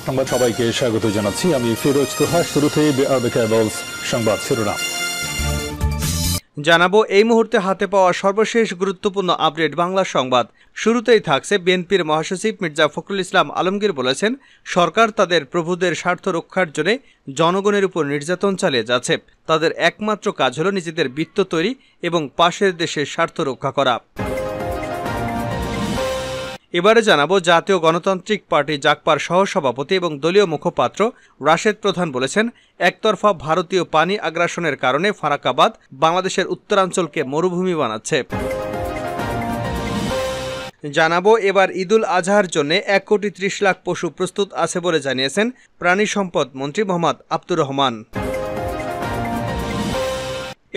সংবাদ সবাইকে স্বাগত জানাচ্ছি। আমি ফিরোজ তোহা। শুরুতেই সংবাদ শিরোনাম জানাবো এই মুহূর্তে হাতে পাওয়া সর্বশেষ গুরুত্বপূর্ণ আপডেট বাংলা সংবাদ। শুরুতেই থাকছে বিএনপির মহাসচিব মির্জা ফখরুল ইসলাম আলমগীর বলেছেন, সরকার তাদের প্রভুদের স্বার্থ রক্ষার জন্য জনগণের উপর নির্যাতন চালিয়ে যাচ্ছে। তাদের একমাত্র কাজ হলো নিজেদের বৃত্ত তৈরি এবং পাশের দেশের স্বার্থ রক্ষা করা। এবারে জানাবো জাতীয় গণতান্ত্রিক পার্টি জাগপার সহসভাপতি এবং দলীয় মুখপাত্র রাশেদ প্রধান বলেছেন, একতরফা ভারতীয় পানি আগ্রাসনের কারণে ফারাক্কাবাদ বাংলাদেশের উত্তরাঞ্চলকে মরুভূমি বানাচ্ছে। জানাবো এবার ঈদুল আজহার জন্য 1,30,00,000 পশু প্রস্তুত আছে বলে জানিয়েছেন প্রাণী সম্পদ মন্ত্রী মোহাম্মদ আব্দুর রহমান।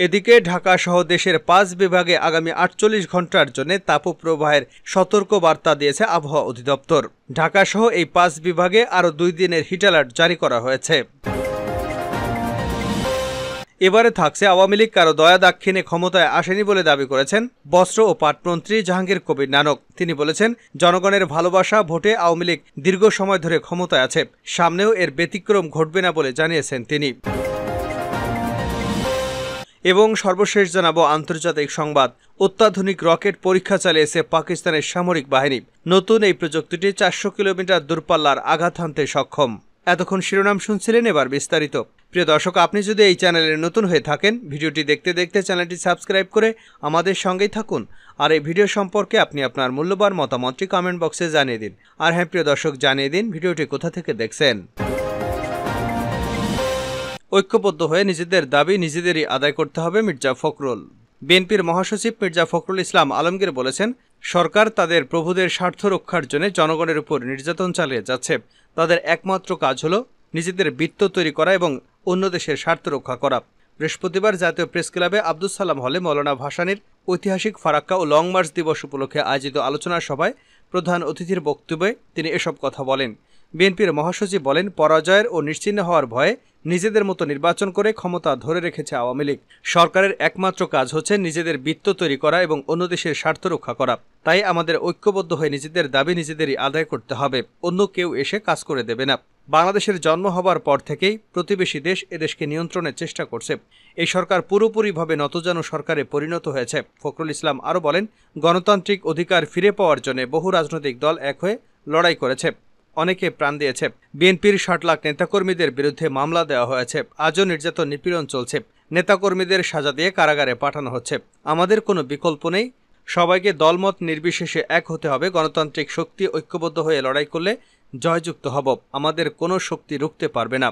এদিকে ঢাকা সহ দেশের 5 বিভাগে আগামী 48 ঘন্টার জন্য তাপপ্রবাহের সতর্ক বার্তা দিয়েছে আবহাওয়া অধিদপ্তর। ঢাকা সহ এই 5 বিভাগে আরও 2 দিনের হিট অ্যালার্ট জারি করা হয়েছে। এবারে থাকছে আওয়ামী লীগ কারো দয়া দাক্ষিণে ক্ষমতায় আসেনি বলে দাবি করেছেন বস্ত্র ও পাটমন্ত্রী জাহাঙ্গীর কবির নানক। তিনি বলেছেন, জনগণের ভালোবাসা ভোটে আওয়ামী লীগ দীর্ঘ সময় ধরে ক্ষমতায় আছে, সামনেও এর ব্যতিক্রম ঘটবে না বলে জানিয়েছেন তিনি। এবং সর্বশেষ জানাবো আন্তর্জাতিক সংবাদ। অত্যাধুনিক রকেট পরীক্ষা চালিয়েছে পাকিস্তানের সামরিক বাহিনী। নতুন এই প্রযুক্তিটি 400 কিলোমিটার দূরপাল্লার আঘাত হানতে সক্ষম। এতক্ষণ শিরোনাম শুনছিলেন, এবার বিস্তারিত। প্রিয় দর্শক, আপনি যদি এই চ্যানেলে নতুন হয়ে থাকেন, ভিডিওটি দেখতে দেখতে চ্যানেলটি সাবস্ক্রাইব করে আমাদের সঙ্গেই থাকুন। আর এই ভিডিও সম্পর্কে আপনি আপনার মূল্যবান মতামতটি কমেন্ট বক্সে জানিয়ে দিন। আর হ্যাঁ প্রিয় দর্শক, জানিয়ে দিন ভিডিওটি কোথা থেকে দেখছেন। ঐক্যবদ্ধ হয়ে নিজেদের দাবি নিজেদেরই আদায় করতে হবে মির্জা ফখরুল। বিএনপির মহাসচিব মির্জা ফখরুল ইসলাম আলমগীর বলেছেন, সরকার তাদের প্রভুদের স্বার্থ রক্ষার জন্য জনগণের উপর নির্যাতন চালিয়ে যাচ্ছে। তাদের একমাত্র কাজ হলো নিজেদের বৃত্ত তৈরি করা এবং অন্য দেশের স্বার্থ রক্ষা করা। বৃহস্পতিবার জাতীয় প্রেস ক্লাবে আব্দুস সালাম হলে মৌলানা ভাসানীর ঐতিহাসিক ফারাক্কা ও লং মার্চ দিবস উপলক্ষে আয়োজিত আলোচনা সভায় প্রধান অতিথির বক্তব্যে তিনি এসব কথা বলেন। বিএনপির মহাসচিব বলেন, পরাজয়ের ও নিশ্চিহ্ন হওয়ার ভয়ে নিজেদের মতো নির্বাচন করে ক্ষমতা ধরে রেখেছে আওয়ামী লীগ। সরকারের একমাত্র কাজ হচ্ছে নিজেদের বৃত্ত তৈরি করা এবং অন্য দেশের স্বার্থ রক্ষা করা। তাই আমাদের ঐক্যবদ্ধ হয়ে নিজেদের দাবি নিজেদেরই আদায় করতে হবে, অন্য কেউ এসে কাজ করে দেবে না। বাংলাদেশের জন্ম হবার পর থেকেই প্রতিবেশী দেশ এদেশকে নিয়ন্ত্রণের চেষ্টা করছে। এই সরকার পুরোপুরিভাবে নতজানু সরকারে পরিণত হয়েছে। ফখরুল ইসলাম আরও বলেন, গণতান্ত্রিক অধিকার ফিরে পাওয়ার জন্য বহু রাজনৈতিক দল এক হয়ে লড়াই করেছে, অনেকে প্রাণ দিয়েছে। বিএনপির 60 লাখ নেতাকর্মীদের বিরুদ্ধে মামলা দেওয়া হয়েছে, আজও নির্যাতন নিপীড়ন চলছে। নেতাকর্মীদের সাজা দিয়ে কারাগারে পাঠানো হচ্ছে। আমাদের কোনো বিকল্প নেই, সবাইকে দলমত নির্বিশেষে এক হতে হবে। গণতান্ত্রিক শক্তি ঐক্যবদ্ধ হয়ে লড়াই করলে জয়যুক্ত হব, আমাদের কোনো শক্তি রুখতে পারবে না।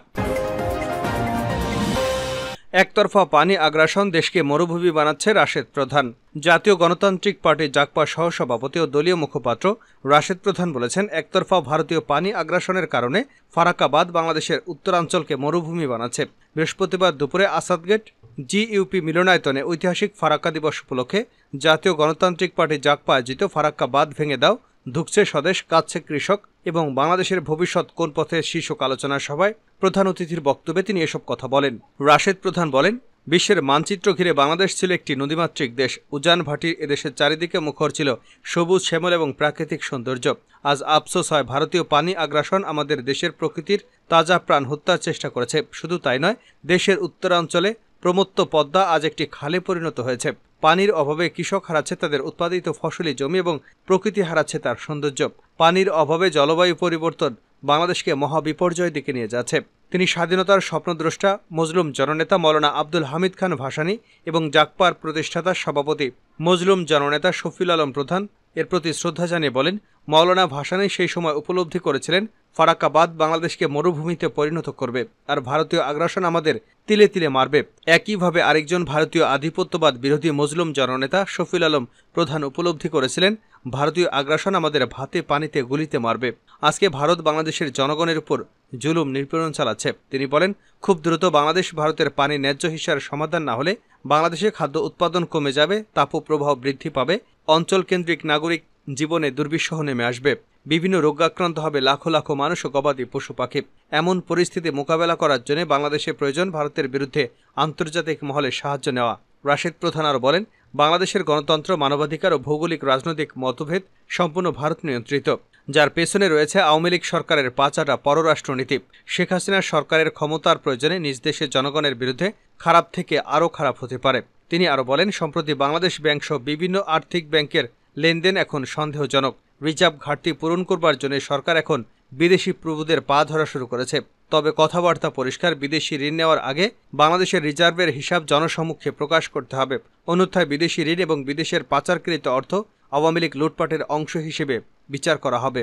একতরফা পানি আগ্রাসন দেশকে মরুভূমি বানাচ্ছে রাশেদ প্রধান। জাতীয় গণতান্ত্রিক পার্টি জাগপা সহসভাপতি ও দলীয় মুখপাত্র রাশেদ প্রধান বলেছেন, একতরফা ভারতীয় পানি আগ্রাসনের কারণে ফারাক্কাবাদ বাংলাদেশের উত্তরাঞ্চলকে মরুভূমি বানাচ্ছে। বৃহস্পতিবার দুপুরে আসাদগেট জিইউপি মিলনায়তনে ঐতিহাসিক ফারাক্কা দিবস উপলক্ষে জাতীয় গণতান্ত্রিক পার্টি জাগপা আয়োজিত ফারাক্কা বাঁধ ভেঙে দাও, ধুকছে স্বদেশ, কাঁদছে কৃষক এবং বাংলাদেশের ভবিষ্যৎ কোন পথে শীর্ষক আলোচনা সভায় প্রধান অতিথির বক্তব্যে তিনি এসব কথা বলেন। রাশেদ প্রধান বলেন, বিশ্বের মানচিত্র ঘিরে বাংলাদেশ ছিল একটি নদীমাতৃক দেশ। উজান ভাটির এদেশের চারিদিকে মুখর ছিল সবুজ শ্যামল এবং প্রাকৃতিক সৌন্দর্য। আজ আফসোস হয়, ভারতীয় পানি আগ্রাসন আমাদের দেশের প্রকৃতির তাজা প্রাণ হত্যার চেষ্টা করেছে। শুধু তাই নয়, দেশের উত্তরাঞ্চলে প্রমত্ত পদ্মা আজ একটি খালে পরিণত হয়েছে। পানির অভাবে কৃষক হারাচ্ছে তাদের উৎপাদিত ফসলি জমি এবং প্রকৃতি হারাচ্ছে তার সৌন্দর্য। পানির অভাবে জলবায়ু পরিবর্তন বাংলাদেশকে মহাবিপর্যয়ের দিকে নিয়ে যাচ্ছে। তিনি স্বাধীনতার স্বপ্নদ্রষ্টা মজলুম জননেতা মৌলানা আব্দুল হামিদ খান ভাসানী এবং জাগপার প্রতিষ্ঠাতা সভাপতি মজলুম জননেতা শফিউল আলম প্রধান এর প্রতি শ্রদ্ধা জানিয়ে বলেন, মৌলানা ভাসানী সেই সময় উপলব্ধি করেছিলেন ফারাক্কাবাদ বাংলাদেশকে মরুভূমিতে পরিণত করবে আর ভারতীয় আগ্রাসন আমাদের তিলে তিলে মারবে। একইভাবে আরেকজন ভারতীয় আধিপত্যবাদ বিরোধী মজলুম জননেতা শফিউল আলম প্রধান উপলব্ধি করেছিলেন ভারতীয় আগ্রাসন আমাদের ভাতে পানিতে গুলিতে মারবে। আজকে ভারত বাংলাদেশের জনগণের উপর জুলুম নিপীড়ন চালাচ্ছে। তিনি বলেন, খুব দ্রুত বাংলাদেশ ভারতের পানি ন্যায্য হিস্যার সমাধান না হলে বাংলাদেশে খাদ্য উৎপাদন কমে যাবে, তাপপ্রবাহ বৃদ্ধি পাবে, অঞ্চল কেন্দ্রিক নাগরিক জীবনে দুর্বিষহ নেমে আসবে, বিভিন্ন রোগাক্রান্ত হবে লাখো লাখো মানুষ ও গবাদি পশু পাখি। এমন পরিস্থিতি মোকাবেলা করার জন্য বাংলাদেশে প্রয়োজন ভারতের বিরুদ্ধে আন্তর্জাতিক মহলে সাহায্য নেওয়া। রাশেদ প্রধান আরও বলেন, বাংলাদেশের গণতন্ত্র, মানবাধিকার ও ভৌগোলিক রাজনৈতিক মতভেদ সম্পূর্ণ ভারত নিয়ন্ত্রিত। যার পেছনে রয়েছে আওয়ামী লীগ সরকারের পাঁচাটা পররাষ্ট্রনীতি। শেখ হাসিনার সরকারের ক্ষমতার প্রয়োজনে নিজ দেশের জনগণের বিরুদ্ধে খারাপ থেকে আরও খারাপ হতে পারে। তিনি আরও বলেন, সম্প্রতি বাংলাদেশ ব্যাংক সহ বিভিন্ন আর্থিক ব্যাংকের লেনদেন এখন সন্দেহজনক। রিজার্ভ ঘাটতি পূরণ করবার জন্য সরকার এখন বিদেশি প্রভুদের পা ধরা শুরু করেছে। তবে কথাবার্তা পরিষ্কার, বিদেশি ঋণ নেওয়ার আগে বাংলাদেশের রিজার্ভের হিসাব জনসমক্ষে প্রকাশ করতে হবে। অন্যথায় বিদেশি ঋণ এবং বিদেশের পাচারকৃত অর্থ আওয়ামী লীগ লুটপাটের অংশ হিসেবে বিচার করা হবে।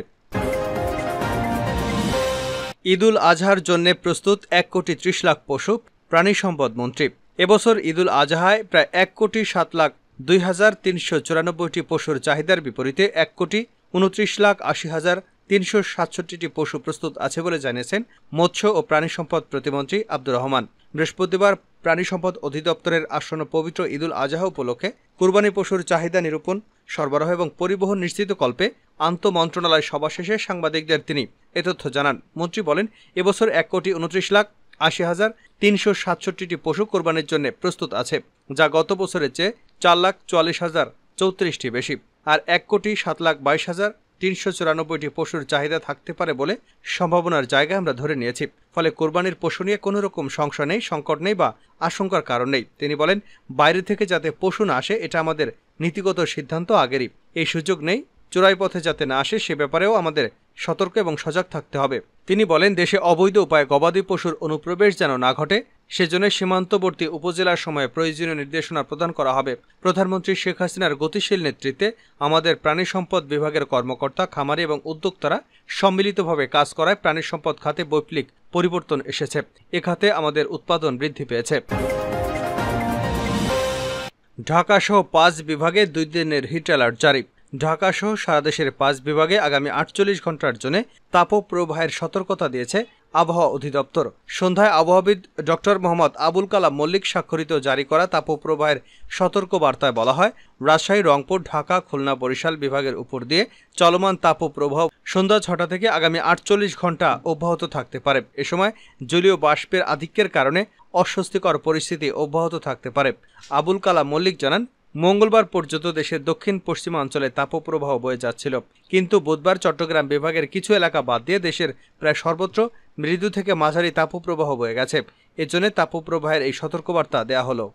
ঈদুল আজহার জন্য প্রস্তুত 1,30,00,000 পশু। প্রাণী সম্পদ মন্ত্রী এবছর ঈদুল আজহায় প্রায় 1,07,02,394টি পশুর চাহিদার বিপরীতে 1,29,80,367টি পশু প্রস্তুত আছে বলে জানিয়েছেন মৎস্য ও প্রাণী সম্পদ প্রতিমন্ত্রী আব্দুর রহমান। বৃহস্পতিবার প্রাণী সম্পদ অধিদপ্তরের আসন্ন পবিত্র ঈদুল আজহা উপলক্ষে কুরবানি পশুর চাহিদা নিরূপণ, সরবরাহ এবং পরিবহন নিশ্চিতকল্পে আন্তঃমন্ত্রণালয় সভা শেষে সাংবাদিকদের তিনি এ তথ্য জানান। মন্ত্রী বলেন, এবছর 1,29,80,367টি পশু কোরবানির জন্য প্রস্তুত আছে, যা গত বছরের চেয়ে 4,44,034টি বেশি। আর 1,07,22,394টি পশুর চাহিদা থাকতে পারে বলে সম্ভাবনার জায়গা আমরা ধরে নিয়েছি। ফলে কোরবানির পশু নিয়ে কোনো রকম সংশয় নেই, সংকট নেই বা আশঙ্কার কারণ নেই। তিনি বলেন, বাইরে থেকে যাতে পশু না আসে এটা আমাদের নীতিগত সিদ্ধান্ত আগেরই। এই সুযোগ নেই, চোরাই পথে যাতে না আসে সে ব্যাপারেও আমাদের সতর্ক এবং সজাগ থাকতে হবে। তিনি বলেন, দেশে অবৈধ উপায়ে গবাদি পশুর অনুপ্রবেশ যেন না ঘটে সেজন্য সীমান্তবর্তী উপজেলার সময়ে প্রয়োজনীয় নির্দেশনা প্রদান করা হবে। প্রধানমন্ত্রী শেখ হাসিনার গতিশীল নেতৃত্বে আমাদের প্রাণী সম্পদ বিভাগের কর্মকর্তা, খামারি এবং উদ্যোক্তারা সম্মিলিতভাবে কাজ করায় প্রাণী সম্পদ খাতে বৈপ্লবিক পরিবর্তন এসেছে। এ খাতে আমাদের উৎপাদন বৃদ্ধি পেয়েছে। ঢাকাসহ 5 বিভাগে 2 দিনের হিট অ্যালার্ট জারি। ঢাকাসহ সারা দেশের 5 বিভাগে আগামী 48 ঘন্টার জন্য তাপপ্রবাহের সতর্কতা দিয়েছে আবহাওয়া অধিদপ্তর। সন্ধ্যায় আবহাওয়াবিদ ডক্টর মোহাম্মদ আবুল কালাম মল্লিক স্বাক্ষরিত জারি করা তাপপ্রবাহের সতর্ক বার্তায় বলা হয়, রাজশাহী, রংপুর, ঢাকা, খুলনা, বরিশাল বিভাগের উপর দিয়ে চলমান তাপপ্রবাহ সন্ধ্যা 6টা থেকে আগামী 48 ঘন্টা অব্যাহত থাকতে পারে। এ সময় জলীয় বাষ্পের আধিক্যের কারণে অস্বস্তিকর পরিস্থিতি অব্যাহত থাকতে পারে। আবুল কালাম মল্লিক জানান, মঙ্গলবার পর্যন্ত দেশের দক্ষিণ পশ্চিমাঞ্চলে তাপপ্রবাহ বয়ে যাচ্ছিল, কিন্তু বুধবার চট্টগ্রাম বিভাগের কিছু এলাকা বাদ দিয়ে দেশের প্রায় সর্বত্র মৃদু থেকে মাঝারি তাপপ্রবাহ বয়ে গেছে। এজন্য তাপপ্রবাহের এই সতর্কবার্তা দেয়া হলো।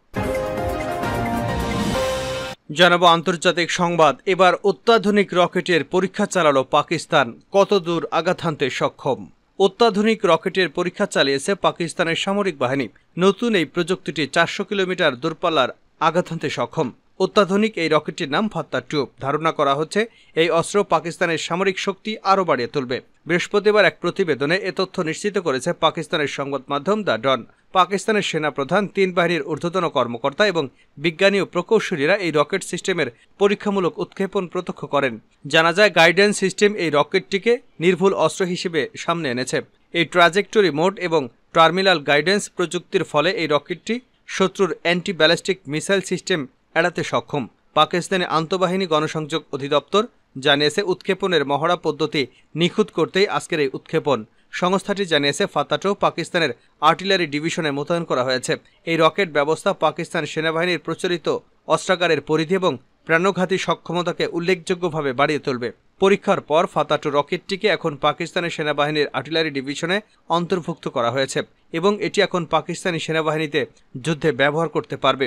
জানাবো আন্তর্জাতিক সংবাদ। এবার অত্যাধুনিক রকেটের পরীক্ষা চালালো পাকিস্তান। কতদূর আঘাত হানতে সক্ষম? অত্যাধুনিক রকেটের পরীক্ষা চালিয়েছে পাকিস্তানের সামরিক বাহিনী। নতুন এই প্রযুক্তিটি 400 কিলোমিটার দূরপাল্লার আঘাত হানতে সক্ষম। অত্যাধুনিক এই রকেটটির নাম ফাত্তা-2। ধারণা করা হচ্ছে এই অস্ত্র পাকিস্তানের সামরিক শক্তি আরও বাড়িয়ে তুলবে। বৃহস্পতিবার এক প্রতিবেদনে এ তথ্য নিশ্চিত করেছে পাকিস্তানের সংবাদ মাধ্যম দ্য ডন। পাকিস্তানের সেনাপ্রধান, 3 বাহিনীর ঊর্ধ্বতন কর্মকর্তা এবং বিজ্ঞানী ও প্রকৌশলীরা এই রকেট সিস্টেমের পরীক্ষামূলক উৎক্ষেপণ প্রত্যক্ষ করেন। জানা যায়, গাইডেন্স সিস্টেম এই রকেটটিকে নির্ভুল অস্ত্র হিসেবে সামনে এনেছে। এই ট্র্যাজেক্টরি মোড এবং টার্মিনাল গাইডেন্স প্রযুক্তির ফলে এই রকেটটি শত্রুর অ্যান্টি ব্যালিস্টিক মিসাইল সিস্টেম এড়াতে সক্ষম। পাকিস্তানি আন্তঃবাহিনী গণসংযোগ অধিদপ্তর জানিয়েছে, উৎক্ষেপণের মহড়া পদ্ধতি নিখুঁত করতেই আজকের এই উৎক্ষেপণ। সংস্থাটি জানিয়েছে, ফাত্তা-2 পাকিস্তানের আর্টিলারি ডিভিশনে মোতায়েন করা হয়েছে। এই রকেট ব্যবস্থা পাকিস্তান সেনাবাহিনীর প্রচলিত অস্ত্রাগারের পরিধি এবং প্রাণঘাতী সক্ষমতাকে উল্লেখযোগ্যভাবে বাড়িয়ে তুলবে। পরীক্ষার পর ফাত্তা-2 রকেটটিকে এখন পাকিস্তানের সেনাবাহিনীর আর্টিলারি ডিভিশনে অন্তর্ভুক্ত করা হয়েছে এবং এটি এখন পাকিস্তানি সেনাবাহিনীতে যুদ্ধে ব্যবহার করতে পারবে।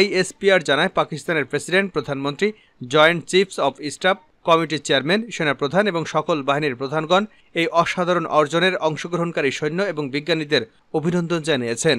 ISPR জানায়, পাকিস্তানের প্রেসিডেন্ট, প্রধানমন্ত্রী, জয়েন্ট চিফস অব স্টাফ, কমিটির চেয়ারম্যান, সেনাপ্রধান এবং সকল বাহিনীর প্রধানগণ এই অসাধারণ অর্জনের অংশগ্রহণকারী সৈন্য এবং বিজ্ঞানীদের অভিনন্দন জানিয়েছেন।